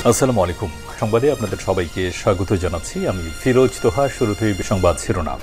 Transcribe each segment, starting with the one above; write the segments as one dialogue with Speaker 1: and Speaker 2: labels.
Speaker 1: আসসালামু আলাইকুম। সংবাদে আপনাদের সবাইকে স্বাগত জানাচ্ছি। আমি ফিরোজ তোহা। শুরুতেই সংবাদ শিরোনাম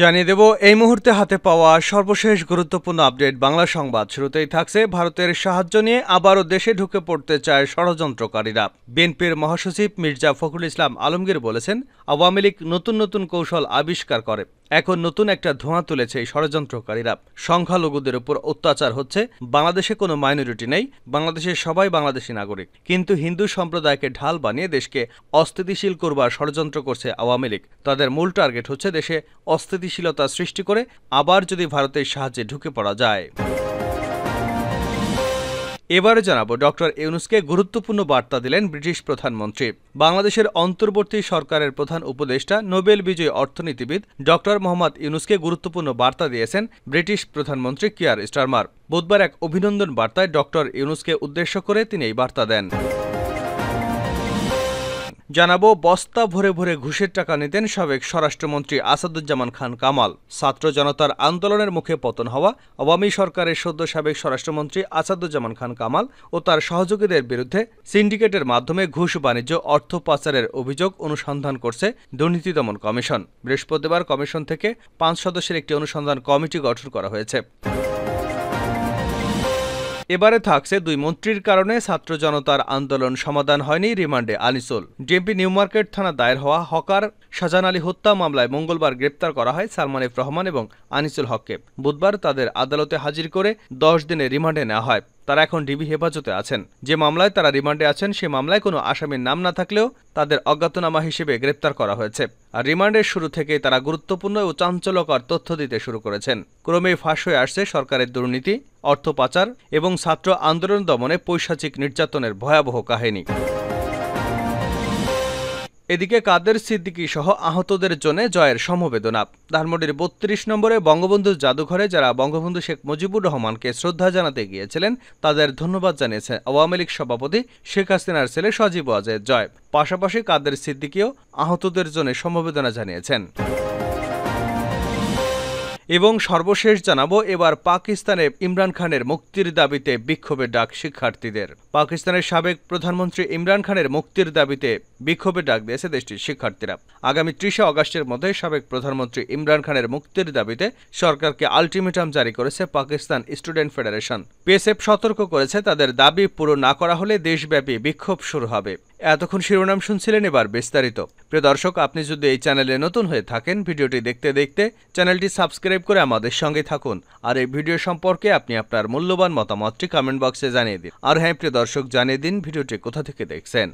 Speaker 2: জানিয়ে দেব এই মুহূর্তে হাতে পাওয়া সর্বশেষ গুরুত্বপূর্ণ আপডেট বাংলা সংবাদ। শুরুতেই থাকছে ভারতের সাহায্য নিয়ে আবারও দেশে ঢুকে পড়তে চায় ষড়যন্ত্রকারীরা। বিএনপির মহাসচিব মির্জা ফখরুল ইসলাম আলমগীর বলেছেন, আওয়ামী লীগ নতুন নতুন কৌশল আবিষ্কার করে। এখন নতুন একটা ধোঁয়া তুলেছে এই ষড়যন্ত্রকারীরা। সংখ্যালঘুদের উপর অত্যাচার হচ্ছে। বাংলাদেশে কোনো মাইনরিটি নেই, বাংলাদেশের সবাই বাংলাদেশি নাগরিক, কিন্তু হিন্দু সম্প্রদায়কে ঢাল বানিয়ে দেশকে অস্থিতিশীল করবার ষড়যন্ত্র করছে আওয়ামী লীগ। তাদের মূল টার্গেট হচ্ছে দেশে অস্থিতিশীলতা সৃষ্টি করে আবার যদি ভারতের সাহায্যে ঢুকে পড়া যায়। এবারে জানাবো, ডক্টর ইউনূসকে গুরুত্বপূর্ণ বার্তা দিলেন ব্রিটিশ প্রধানমন্ত্রী। বাংলাদেশের অন্তর্বর্তী সরকারের প্রধান উপদেষ্টা নোবেল বিজয়ী অর্থনীতিবিদ ডক্টর মোহাম্মদ ইউনূসকে গুরুত্বপূর্ণ বার্তা দিয়েছেন ব্রিটিশ প্রধানমন্ত্রী কিয়ার স্টারমার। বুধবার এক অভিনন্দন বার্তায় ডক্টর ইউনূসকে উদ্দেশ্য করে তিনি এই বার্তা দেন। জানাবো, বস্তা ভরে ভরে ঘুষের টাকা নিতেন সাবেক স্বরাষ্ট্রমন্ত্রী আসাদুজ্জামান খান কামাল। ছাত্র জনতার আন্দোলনের মুখে পতন হওয়া আওয়ামী সরকারের সদ্য সাবেক স্বরাষ্ট্রমন্ত্রী আসাদুজ্জামান খান কামাল ও তার সহযোগীদের বিরুদ্ধে সিন্ডিকেটের মাধ্যমে ঘুষ বাণিজ্য অর্থ পাচারের অভিযোগ অনুসন্ধান করছে দুর্নীতি দমন কমিশন। বৃহস্পতিবার কমিশন থেকে 5 সদস্যের একটি অনুসন্ধান কমিটি গঠন করা হয়েছে। এবারে থাকছে, 2 মন্ত্রীর কারণে ছাত্র জনতার আন্দোলন সমাধান হয়নি, রিমান্ডে আনিসুল। ডিএমপি নিউমার্কেট থানা দায়ের হওয়া হকার শাহজাহান আলী হত্যা মামলায় মঙ্গলবার গ্রেপ্তার করা হয় সালমান এফ রহমান এবং আনিসুল হককে। বুধবার তাদের আদালতে হাজির করে 10 দিনের রিমান্ডে নেওয়া হয়। তারা এখন ডিবি হেফাজতে আছেন। যে মামলায় তারা রিমান্ডে আছেন সে মামলায় কোনো আসামির নাম না থাকলেও তাদের অজ্ঞাতনামা হিসেবে গ্রেপ্তার করা হয়েছে। আর রিমান্ডের শুরু থেকেই তারা গুরুত্বপূর্ণ ও চাঞ্চল্যকর তথ্য দিতে শুরু করেছেন। ক্রমেই ফাঁস হয়ে আসছে সরকারের দুর্নীতি, অর্থ পাচার এবং ছাত্র আন্দোলন দমনে পৈশাচিক নির্যাতনের ভয়াবহ কাহিনী। এদিকে কাদের সিদ্দিকী সহ আহতদের জন্য জয়ের সমবেদনা। ধানমন্ডির 32 নম্বরে বঙ্গবন্ধু জাদুঘরে যারা বঙ্গবন্ধু শেখ মুজিবুর রহমানকে শ্রদ্ধা জানাতে গিয়েছিলেন তাদের ধন্যবাদ জানিয়েছে আওয়ামী লীগ সভাপতি শেখ হাসিনার ছেলে সজীব ওয়াজেদ জয়। পাশাপাশি কাদের সিদ্দিকীও আহতদের জন্য সমবেদনা জানিয়েছেন। এবং সর্বশেষ জানাবো, এবার পাকিস্তানে ইমরান খানের মুক্তির দাবিতে বিক্ষোভের ডাক শিক্ষার্থীদের। পাকিস্তানের সাবেক প্রধানমন্ত্রী ইমরান খানের মুক্তির দাবিতে বিক্ষোভের ডাক দিয়েছে দেশটির শিক্ষার্থীরা। আগামী 30 আগস্টের মধ্যে সাবেক প্রধানমন্ত্রী ইমরান খানের মুক্তির দাবিতে সরকারকে আলটিমেটাম জারি করেছে পাকিস্তান স্টুডেন্ট ফেডারেশন। পিএসএফ সতর্ক করেছে তাদের দাবি পূরণ না করা হলে দেশব্যাপী বিক্ষোভ শুরু হবে। এতক্ষণ শিরোনাম শুনছিলেন, এবার বিস্তারিত। প্রিয় দর্শক, আপনি যদি এই চ্যানেলে নতুন হয়ে থাকেন, ভিডিওটি দেখতে দেখতে চ্যানেলটি সাবস্ক্রাইব করে আমাদের সঙ্গে থাকুন। আর এই ভিডিও সম্পর্কে আপনি আপনার মূল্যবান মতামতটি কমেন্ট বক্সে জানিয়ে দিন। আর হ্যাঁ প্রিয় দর্শক, জানিয়ে দিন ভিডিওটি কোথা থেকে দেখছেন।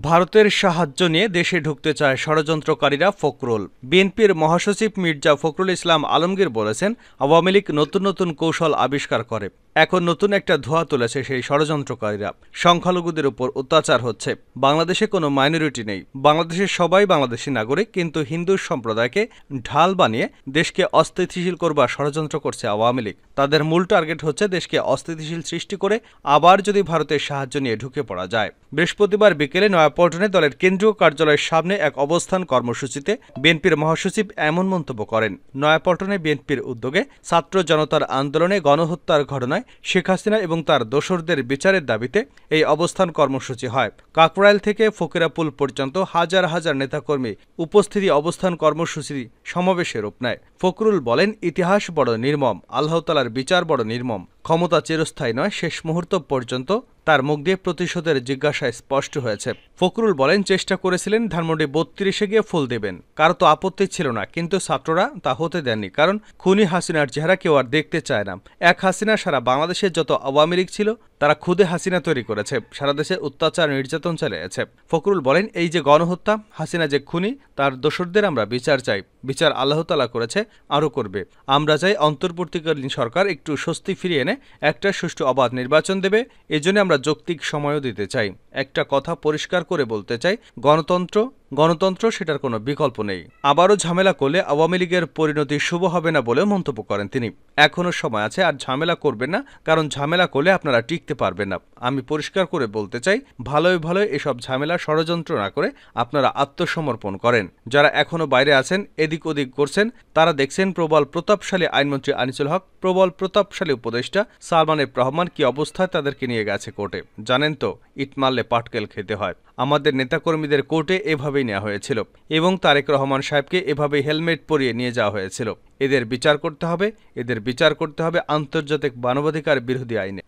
Speaker 2: ভারতের সাহায্য নিয়ে দেশে ঢুকতে চায় ষড়যন্ত্রকারীরা। ফখরুল। বিএনপির মহাসচিব মির্জা ফখরুল ইসলাম আলমগীর বলেছেন, আওয়ামী লীগ নতুন নতুন কৌশল আবিষ্কার করে। এখন নতুন একটা ধোঁয়া তুলেছে সেই ষড়যন্ত্রকারীরা। সংখ্যালঘুদের উপর অত্যাচার হচ্ছে। বাংলাদেশে কোনো মাইনরিটি নেই, বাংলাদেশের সবাই বাংলাদেশি নাগরিক, কিন্তু হিন্দু সম্প্রদায়কে ঢাল বানিয়ে দেশকে অস্থিতিশীল করবার ষড়যন্ত্র করছে আওয়ামী লীগ। তাদের মূল টার্গেট হচ্ছে দেশকে অস্থিতিশীল সৃষ্টি করে আবার যদি ভারতের সাহায্য নিয়ে ঢুকে পড়া যায়। বৃহস্পতিবার বিকেলে নয়াপল্টনে দলের কেন্দ্রীয় কার্যালয়ের সামনে এক অবস্থান কর্মসূচিতে বিএনপির মহাসচিব এমন মন্তব্য করেন। নয়াপল্টনে বিএনপির উদ্যোগে ছাত্র জনতার আন্দোলনে গণহত্যার ঘটনায় শেখ হাসিনা এবং তার দোসরদের বিচারের দাবিতে এই অবস্থান কর্মসূচি হয়। কাকরাইল থেকে ফকিরাপুল পর্যন্ত হাজার হাজার নেতাকর্মী উপস্থিতি অবস্থান কর্মসূচি সমাবেশে রূপ নেয়। ফখরুল বলেন, ইতিহাস বড় নির্মম, আল্লাহ তাআলার বিচার বড় নির্মম। ক্ষমতা চিরস্থায়ী নয়, শেষ মুহূর্ত পর্যন্ত তার মুখ দিয়ে প্রতিশোধের জিজ্ঞাসায় স্পষ্ট হয়েছে। ফখরুল বলেন, চেষ্টা করেছিলেন ধানমন্ডি 32-এ গিয়ে ফুল দেবেন, কারো তো আপত্তি ছিল না, কিন্তু ছাত্ররা তা হতে দেননি। কারণ খুনি হাসিনার চেহারা কেউ আর দেখতে চায় না। এক হাসিনা সারা বাংলাদেশের যত আওয়ামী লীগ ছিল তারা খুদে হাসিনা তৈরি করেছে, সারা দেশে অত্যাচার নির্যাতন চালিয়েছে। ফখরুল বলেন, এই যে গণহত্যা, হাসিনা যে খুনি, তার দোসরদের আমরা বিচার চাই। বিচার আল্লাহ তাআলা করেছে, আরও করবে। আমরা চাই অন্তর্বর্তীকালীন সরকার একটু স্বস্তি ফিরিয়ে এনে একটা সুষ্ঠু অবাধ নির্বাচন দেবে। এজন্য আমরা যৌক্তিক সময়ও দিতে চাই। একটা কথা পরিষ্কার করে বলতে চাই, গণতন্ত্র গণতন্ত্র সেটার কোনো বিকল্প নেই। আবারও ঝামেলা করলে আওয়ামী লীগের পরিণতি শুভ হবে না বলেও মন্তব্য করেন তিনি। এখনও সময় আছে, আর ঝামেলা করবেন না, কারণ ঝামেলা করলে আপনারা টিকতে পারবেন না। আমি পরিষ্কার করে বলতে চাই, ভালোই ভালোই এসব ঝামেলা ষড়যন্ত্র না করে আপনারা আত্মসমর্পণ করেন। যারা এখনো বাইরে আছেন, এদিক ওদিক করছেন, তারা দেখছেন প্রবল প্রতাপশালী আইনমন্ত্রী আনিসুল হক, প্রবল প্রতাপশালী উপদেষ্টা সালমান এফ রহমান কি অবস্থায় তাদেরকে নিয়ে গেছে কোর্টে। জানেন তো, ইট মারলে পাটকেল খেতে হয়। আমাদের নেতাকর্মীদের কোর্টে এভাবেই নেওয়া হয়েছিল এবং তারেক রহমান সাহেবকে এভাবেই হেলমেট পরিয়ে নিয়ে যাওয়া হয়েছিল। এদের বিচার করতে হবে, এদের বিচার করতে হবে আন্তর্জাতিক মানবাধিকার বিরোধী আইনে।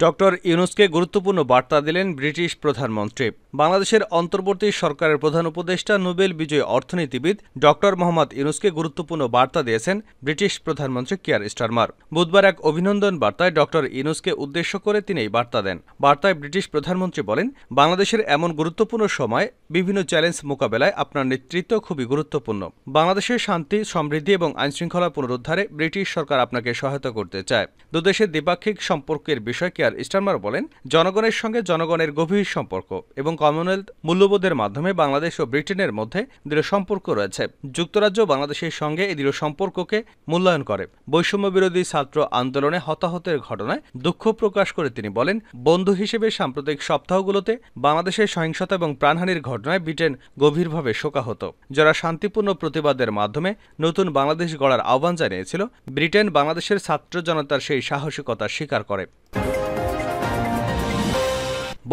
Speaker 2: ডক্টর ইউনূসকে গুরুত্বপূর্ণ বার্তা দিলেন ব্রিটিশ প্রধানমন্ত্রী। বাংলাদেশের অন্তর্বর্তী সরকারের প্রধান উপদেষ্টা নোবেল বিজয়ী অর্থনীতিবিদ ডক্টর মোহাম্মদ ইউনূসকে গুরুত্বপূর্ণ বার্তা দিয়েছেন ব্রিটিশ প্রধানমন্ত্রী কিয়ার স্টারমার। বুধবার এক অভিনন্দন বার্তায় ডক্টর ইউনূসকে উদ্দেশ্য করে তিনি এই বার্তা দেন। বার্তায় ব্রিটিশ প্রধানমন্ত্রী বলেন, বাংলাদেশের এমন গুরুত্বপূর্ণ সময় বিভিন্ন চ্যালেঞ্জ মোকাবেলায় আপনার নেতৃত্ব খুবই গুরুত্বপূর্ণ। বাংলাদেশের শান্তি, সমৃদ্ধি এবং আইনশৃঙ্খলা পুনরুদ্ধারে ব্রিটিশ সরকার আপনাকে সহায়তা করতে চায়। দুদেশের দ্বিপাক্ষিক সম্পর্কের বিষয় কিয়ার স্টারমার বলেন, জনগণের সঙ্গে জনগণের গভীর সম্পর্ক এবং কমনওয়েলথ মূল্যবোধের মাধ্যমে বাংলাদেশ ও ব্রিটেনের মধ্যে দৃঢ় সম্পর্ক রয়েছে। যুক্তরাজ্য বাংলাদেশের সঙ্গে এই দৃঢ় সম্পর্ককে মূল্যায়ন করে। বৈষম্য বিরোধী ছাত্র আন্দোলনে হতাহতের ঘটনায় দুঃখ প্রকাশ করে তিনি বলেন, বন্ধু হিসেবে সাম্প্রতিক সপ্তাহগুলোতে বাংলাদেশের সহিংসতা এবং প্রাণহানির ঘটনায় ব্রিটেন গভীরভাবে শোকাহত। যারা শান্তিপূর্ণ প্রতিবাদের মাধ্যমে নতুন বাংলাদেশ গড়ার আহ্বান জানিয়েছিল, ব্রিটেন বাংলাদেশের ছাত্র জনতার সেই সাহসিকতা স্বীকার করে।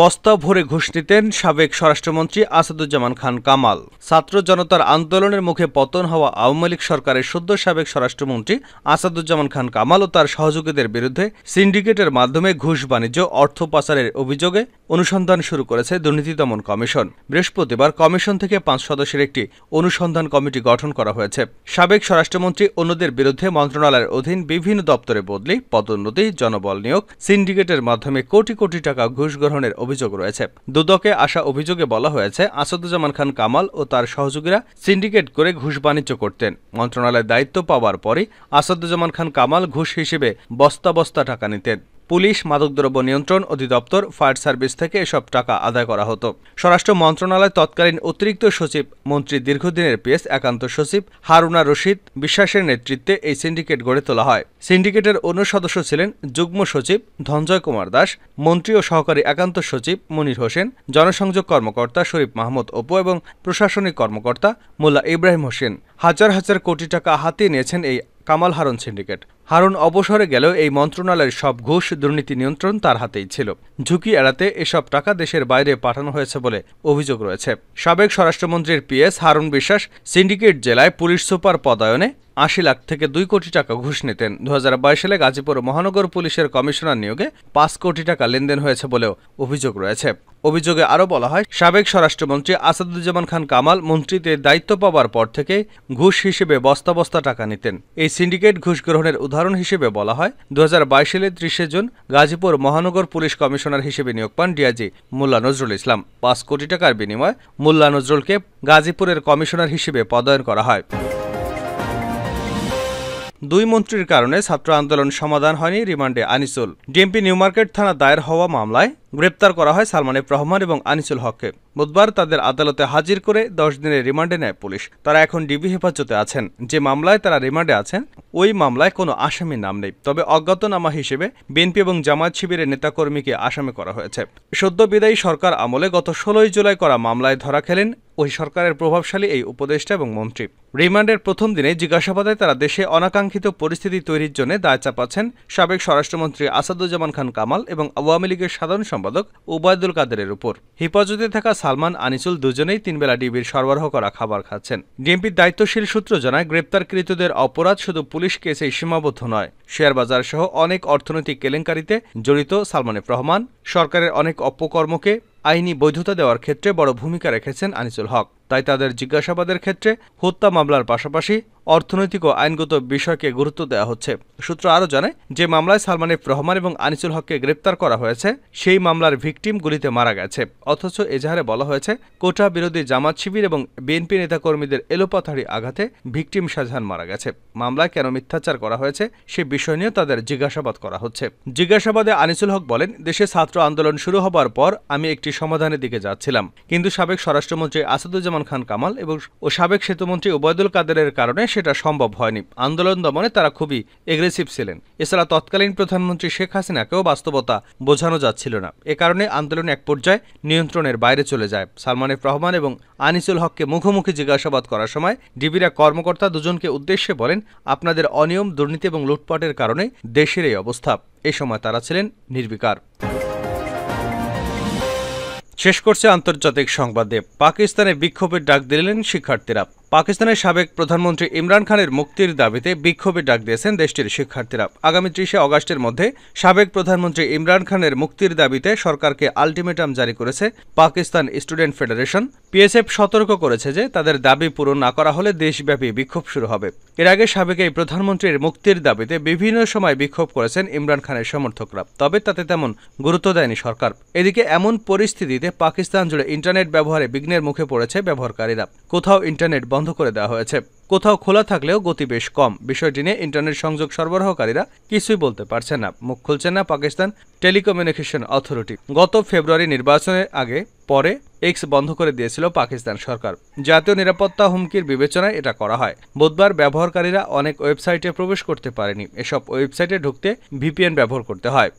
Speaker 2: বস্তা ভরে ঘুষ নিতেন সাবেক স্বরাষ্ট্রমন্ত্রী আসাদুজ্জামান খান কামাল। ছাত্র জনতার আন্দোলনের মুখে পতন হওয়া আওয়ামী লীগ সরকারের সদ্য সাবেক স্বরাষ্ট্রমন্ত্রী আসাদুজ্জামান খান কামাল ও তার সহযোগীদের বিরুদ্ধে সিন্ডিকেটের মাধ্যমে ঘুষ বাণিজ্য, অর্থ পাচারের অভিযোগে অনুসন্ধান শুরু করেছে দুর্নীতি দমন কমিশন। বৃহস্পতিবার কমিশন থেকে 5 সদস্যের একটি অনুসন্ধান কমিটি গঠন করা হয়েছে। সাবেক স্বরাষ্ট্রমন্ত্রী অন্যদের বিরুদ্ধে মন্ত্রণালয়ের অধীন বিভিন্ন দপ্তরে বদলি, পদোন্নতি, জনবল নিয়োগ, সিন্ডিকেটের মাধ্যমে কোটি কোটি টাকা ঘুষ গ্রহণের অভিযোগ রয়েছে। দুদকে আসা অভিযোগে বলা হয়েছে, আসাদুজ্জামান খান কামাল ও তার সহযোগীরা সিন্ডিকেট করে ঘুষ বাণিজ্য করতেন। মন্ত্রণালয়ের দায়িত্ব পাওয়ার পরই আসাদুজ্জামান খান কামাল ঘুষ হিসেবে বস্তা বস্তা টাকা নিতেন। পুলিশ, মাদকদ্রব্য নিয়ন্ত্রণ অধিদপ্তর, ফায়ার সার্ভিস থেকে এসব টাকা আদায় করা হতো। স্বরাষ্ট্র মন্ত্রণালয় তৎকালীন অতিরিক্ত সচিব, মন্ত্রী দীর্ঘদিনের পিএস একান্ত সচিব হারুনা রশিদ বিশ্বাসের নেতৃত্বে এই সিন্ডিকেট গড়ে তোলা হয়। সিন্ডিকেটের অন্য সদস্য ছিলেন যুগ্ম সচিব ধনঞ্জয় কুমার দাস, মন্ত্রী ও সহকারী একান্ত সচিব মনির হোসেন, জনসংযোগ কর্মকর্তা শরীফ মাহমুদ অপু এবং প্রশাসনিক কর্মকর্তা মোল্লা ইব্রাহিম হোসেন। হাজার হাজার কোটি টাকা হাতিয়ে নিয়েছেন এই কামাল হারুন সিন্ডিকেট। হারুন অবসরে গেলেও এই মন্ত্রণালয়ের সব ঘুষ, দুর্নীতি নিয়ন্ত্রণ তার হাতেই ছিল। ঝুঁকি এড়াতে এসব টাকা দেশের বাইরে পাঠানো হয়েছে বলে অভিযোগ রয়েছে। সাবেক স্বরাষ্ট্রমন্ত্রীর পিএস হারুন বিশ্বাস সিন্ডিকেট জেলায় পুলিশ সুপার পদায়নে 80 লাখ থেকে 2 কোটি টাকা ঘুষ নিতেন। 2022 সালে গাজীপুর মহানগর পুলিশের কমিশনার নিয়োগে 5 কোটি টাকা লেনদেন হয়েছে বলেও অভিযোগ রয়েছে। অভিযোগে আরও বলা হয়, সাবেক স্বরাষ্ট্রমন্ত্রী আসাদুজ্জামান খান কামাল মন্ত্রীতে দায়িত্ব পাওয়ার পর থেকে ঘুষ হিসেবে বস্তা বস্তা টাকা নিতেন। এই সিন্ডিকেট ঘুষ গ্রহণের উদাহরণ হিসেবে বলা হয়, 2022 সালে 30 জুন গাজীপুর মহানগর পুলিশ কমিশনার হিসেবে নিয়োগ পান ডিআইজি মোল্লা নজরুল ইসলাম। 5 কোটি টাকার বিনিময়ে মোল্লা নজরুলকে গাজীপুরের কমিশনার হিসেবে পদায়ন করা হয়। 2 মন্ত্রীর কারণে ছাত্র আন্দোলন সমাধান হয়নি, রিমান্ডে আনিসুল। ডিএমপি নিউমার্কেট থানা দায়ের হওয়া মামলায় গ্রেপ্তার করা হয় সালমান এফ রহমান এবং আনিসুল হককে। বুধবার তাদের আদালতে হাজির করে 10 দিনের রিমান্ডে নেয় পুলিশ। তারা এখন ডিবি হেফাজতে আছেন। যে মামলায় তারা রিমান্ডে আছেন, ওই মামলায় কোনো আসামির নাম নেই, তবে অজ্ঞাতনামা হিসেবে বিএনপি এবং জামায়াত শিবিরের নেতাকর্মীকে আসামি করা হয়েছে। সদ্য বিদায়ী সরকার আমলে গত 16 জুলাই করা মামলায় ধরা খেলেন ওই সরকারের প্রভাবশালী এই উপদেষ্টা এবং মন্ত্রী। রিমান্ডের প্রথম দিনে জিজ্ঞাসাবাদে তারা দেশে অনাকাঙ্ক্ষিত পরিস্থিতি তৈরির জন্য দায় চাপাচ্ছেন সাবেক স্বরাষ্ট্রমন্ত্রী আসাদুজ্জামান খান কামাল এবং আওয়ামী লীগের সাধারণ সম্পাদক ওবায়দুল কাদেরের উপর। হেফাজতে থাকা সালমান, আনিসুল দুজনেই 3 বেলা ডিবির সরবরাহ করা খাবার খাচ্ছেন। ডিএমপির দায়িত্বশীল সূত্র জানায়, গ্রেপ্তারকৃতদের অপরাধ শুধু পুলিশ কেসেই সীমাবদ্ধ নয়। শেয়ার বাজার সহ অনেক অর্থনৈতিক কেলেঙ্কারিতে জড়িত সালমান এফ রহমান সরকারের অনেক অপকর্মকে আইনি বৈধতা দেওয়ার ক্ষেত্রে বড় ভূমিকা রেখেছেন আনিসুল হক। তাই তাদের জিজ্ঞাসাবাদের ক্ষেত্রে হত্যা মামলার পাশাপাশি অর্থনৈতিক ও আইনগত বিষয়কে গুরুত্ব দেওয়া হচ্ছে। সূত্র আরও জানায়, যে মামলায় সালমান এফ রহমান এবং আনিসুল হককে গ্রেপ্তার করা হয়েছে সেই মামলার ভিকটিম গুলিতে মারা গেছে। অথচ এজাহারে বলা হয়েছে কোটা বিরোধী জামাত শিবির এবং বিএনপি নেতাকর্মীদের এলোপাথাড়ি আঘাতে ভিকটিম শাহজাহান মারা গেছে। মামলায় কেন মিথ্যাচার করা হয়েছে সে বিষয় নিয়ে তাদের জিজ্ঞাসাবাদ করা হচ্ছে। জিজ্ঞাসাবাদে আনিসুল হক বলেন, দেশে ছাত্র আন্দোলন শুরু হবার পর আমি একটি সমাধানের দিকে যাচ্ছিলাম, কিন্তু সাবেক স্বরাষ্ট্রমন্ত্রী আসাদুজ্জামান খান কামাল এবং সাবেক সেতুমন্ত্রী ওবায়দুল কাদেরের কারণে সেটা সম্ভব হয়নি। আন্দোলন দমনে তারা খুবই এগ্রেসিভ ছিলেন। এছাড়া তৎকালীন প্রধানমন্ত্রী শেখ হাসিনাকেও বাস্তবতা বোঝানো যাচ্ছিল না। এ কারণে আন্দোলন এক পর্যায়ে নিয়ন্ত্রণের বাইরে চলে যায়। সালমান এফ রহমান এবং আনিসুল হককে মুখোমুখি জিজ্ঞাসাবাদ করার সময় ডিবির কর্মকর্তা দুজনকে উদ্দেশ্যে বলেন, আপনাদের অনিয়ম, দুর্নীতি এবং লুটপাটের কারণে দেশের এই অবস্থা। এ সময় তারা ছিলেন নির্বিকার। শেষ করছে আন্তর্জাতিক সংবাদে। পাকিস্তানে বিক্ষোভের ডাক দিলেন শিক্ষার্থীরা। পাকিস্তানের সাবেক প্রধানমন্ত্রী ইমরান খানের মুক্তির দাবিতে বিক্ষোভের ডাক দিয়েছেন দেশটির শিক্ষার্থীরা। আগামী 30 আগস্টের মধ্যে সাবেক প্রধানমন্ত্রী ইমরান খানের মুক্তির দাবিতে সরকারকে আলটিমেটাম জারি করেছে পাকিস্তান স্টুডেন্ট ফেডারেশন। পিএসএফ সতর্ক করেছে যে তাদের দাবি পূরণ না করা হলে দেশব্যাপী বিক্ষোভ শুরু হবে। এর আগে সাবেক এই প্রধানমন্ত্রীর মুক্তির দাবিতে বিভিন্ন সময় বিক্ষোভ করেছেন ইমরান খানের সমর্থকরা, তবে তাতে তেমন গুরুত্ব দেয়নি সরকার। এদিকে এমন পরিস্থিতিতে পাকিস্তান জুড়ে ইন্টারনেট ব্যবহারে বিঘ্নের মুখে পড়েছে ব্যবহারকারীরা। কোথাও ইন্টারনেট বন্ধ করে দেওয়া হয়েছে, কোথাও খোলা থাকলেও গতি বেশ কম। বিষয়টি নিয়ে ইন্টারনেট সংযোগ সরবরাহকারীরা কিছুই বলতে পারছেন না, মুখ খুলছেন না পাকিস্তান টেলিকমিউনিকেশন অথরিটি। গত ফেব্রুয়ারি নির্বাচনের আগে পরে এক্স বন্ধ করে দিয়েছিল পাকিস্তান সরকার। জাতীয় নিরাপত্তা হুমকির বিবেচনায় এটা করা হয়। বুধবার ব্যবহারকারীরা অনেক ওয়েবসাইটে প্রবেশ করতে পারেনি। এসব ওয়েবসাইটে ঢুকতে ভিপিএন ব্যবহার করতে হয়।